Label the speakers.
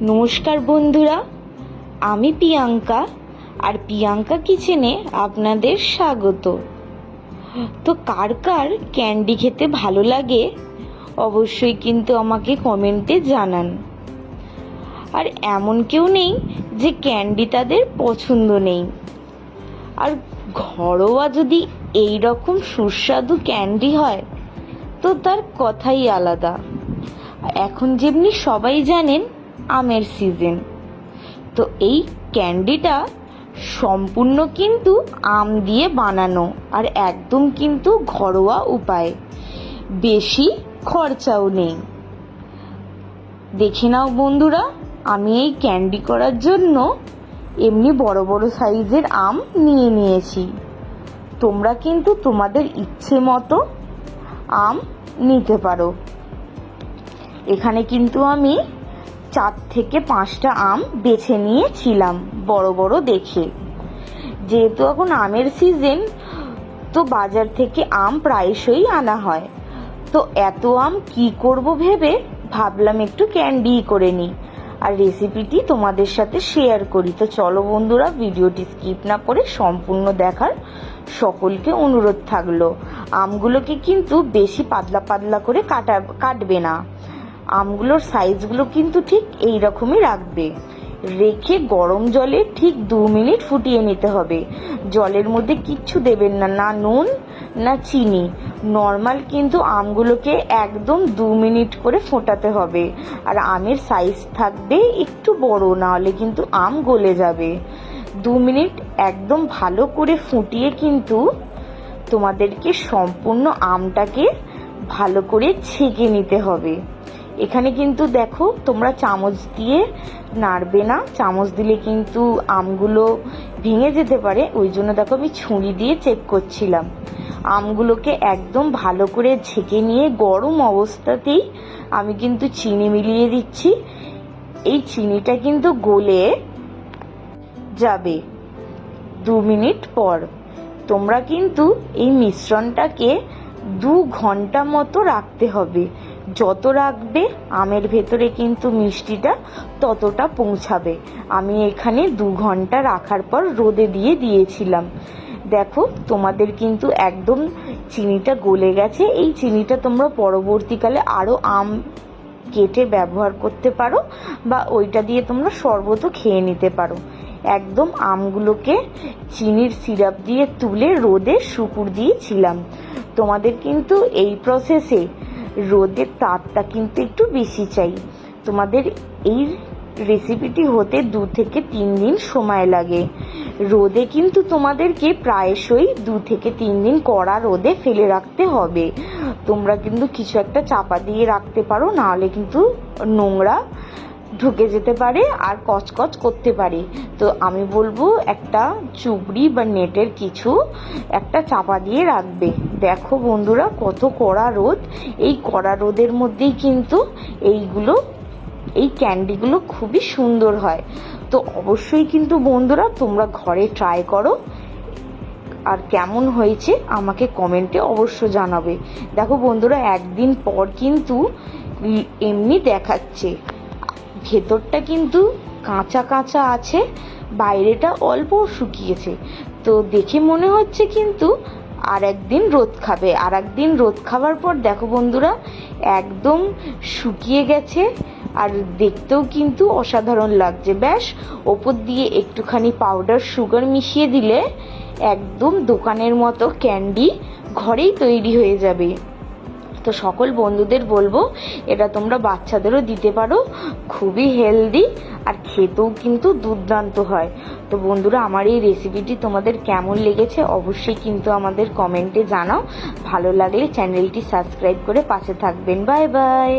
Speaker 1: নমস্কার বন্ধুরা, আমি প্রিয়াঙ্কা আর প্রিয়াঙ্কা কিচেনে আপনাদের স্বাগত। তো কার কার ক্যান্ডি খেতে ভালো লাগে অবশ্যই কিন্তু আমাকে কমেন্টে জানান। আর এমন কেউ নেই যে ক্যান্ডি তাদের পছন্দ নেই। আর ঘরোয়া যদি এই রকম সুস্বাদু ক্যান্ডি হয় তো তার কথাই আলাদা। এখন যেমনি সবাই জানেন আমের সিজন, তো এই ক্যান্ডিটা সম্পূর্ণ কিন্তু আম দিয়ে বানানো আর একদম কিন্তু ঘরোয়া উপায়, বেশি খরচাও নেই। দেখে নাও বন্ধুরা, আমি এই ক্যান্ডি করার জন্য এমনি বড় বড় সাইজের আম নিয়ে নিয়েছি। তোমরা কিন্তু তোমাদের ইচ্ছে মতো আম নিতে পারো। এখানে কিন্তু আমি 4 থেকে 5টা আম বেছে নিয়েছিলাম বড় বড় দেখে। যেহেতু এখন আমের সিজন, তো বাজার থেকে আম প্রায়শই আনা হয়। তো এত আম কি করব ভেবে ভাবলাম একটু ক্যান্ডি করে নিই আর রেসিপিটি তোমাদের সাথে শেয়ার করি। তো চলো বন্ধুরা, ভিডিওটি স্কিপ না করে সম্পূর্ণ দেখার সকলকে অনুরোধ থাকলো। আমগুলোকে কিন্তু বেশি পাতলা পাতলা করে কাটবে না। আমগুলোর সাইজগুলো কিন্তু ঠিক এই রকমই রাখবে। রেখে গরম জলে ঠিক 2 মিনিট ফুটিয়ে নিতে হবে। জলের মধ্যে কিচ্ছু দেবেন না, না নুন না চিনি। নর্মাল কিন্তু আমগুলোকে একদম 2 মিনিট করে ফোটাতে হবে। আর আমের সাইজ থাকবে একটু বড়, না হলে কিন্তু আম গলে যাবে। 2 মিনিট একদম ভালো করে ফুটিয়ে কিন্তু তোমাদেরকে সম্পূর্ণ আমটাকে ভালো করে ছেঁকে নিতে হবে। এখানে কিন্তু দেখো, তোমরা চামচ দিয়ে নাড়বে না, চামচ দিলে কিন্তু আমগুলো ভেঙে যেতে পারে। ওই জন্য দেখো আমি ছুরি দিয়ে চেক করছিলাম। আমগুলোকে একদম ভালো করে ছেঁকে নিয়ে গরম অবস্থাতেই আমি কিন্তু চিনি মিলিয়ে দিচ্ছি। এই চিনিটা কিন্তু গলে যাবে 2 মিনিট পর। তোমরা কিন্তু এই মিশ্রণটাকে 2 ঘন্টা মতো রাখতে হবে। যত রাখবে আমের ভেতরে কিন্তু মিষ্টিটা ততটা পৌঁছাবে। আমি এখানে 2 ঘন্টা রাখার পর রোদে দিয়েছিলাম। দেখো তোমাদের কিন্তু একদম চিনিটা গলে গেছে। এই চিনিটা তোমরা পরবর্তীকালে আরো আম কেটে ব্যবহার করতে পারো, বা ওইটা দিয়ে তোমরা শরবতও খেয়ে নিতে পারো। একদম আমগুলোকে চিনির সিরাপ দিয়ে তুলে রোদে শুকুর দিয়েছিলাম। তোমাদের কিন্তু এই প্রসেসে রোদের তাপটা কিন্তু একটু বেশি চাই। তোমাদের এই রেসিপিটি হতে 2 থেকে 3 দিন সময় লাগে। রোদে কিন্তু তোমাদেরকে প্রায়শই 2 থেকে 3 দিন কড়া রোদে ফেলে রাখতে হবে। তোমরা কিন্তু কিছু একটা চাপা দিয়ে রাখতে পারো, নাহলে কিন্তু নোংরা ঢুকে যেতে পারে আর কচকচ করতে পারে। তো আমি বলবো একটা চুবড়ি বা নেটের কিছু একটা চাপা দিয়ে রাখবে। দেখো বন্ধুরা, কত কড়া রোদ। এই কড়া রোদের মধ্যেই কিন্তু এই ক্যান্ডিগুলো খুবই সুন্দর হয়। তো অবশ্যই কিন্তু বন্ধুরা তোমরা ঘরে ট্রাই করো, আর কেমন হয়েছে আমাকে কমেন্টে অবশ্য জানাবে। দেখো বন্ধুরা, একদিন পর কিন্তু এমনি দেখাচ্ছে, ভেতরটা কিন্তু কাঁচা কাঁচা আছে, বাইরেটা অল্প শুকিয়েছে। তো দেখে মনে হচ্ছে কিন্তু আর একদিন রোদ খাবে। আর একদিন রোদ খাবার পর দেখো বন্ধুরা, একদম শুকিয়ে গেছে আর দেখতেও কিন্তু অসাধারণ লাগছে। ব্যাস ওপর দিয়ে একটুখানি পাউডার সুগার মিশিয়ে দিলে একদম দোকানের মতো ক্যান্ডি ঘরেই তৈরি হয়ে যাবে। তো সকল বন্ধুদের বলবো, এটা তোমরা বাচ্চাদেরও দিতে পারো। খুবই হেলদি আর খেতেও কিন্তু দুর্দান্ত হয়। তো বন্ধুরা, আমার এই রেসিপিটি তোমাদের কেমন লেগেছে অবশ্যই কিন্তু আমাদের কমেন্টে জানাও। ভালো লাগলে চ্যানেলটি সাবস্ক্রাইব করে পাশে থাকবেন। Bye bye.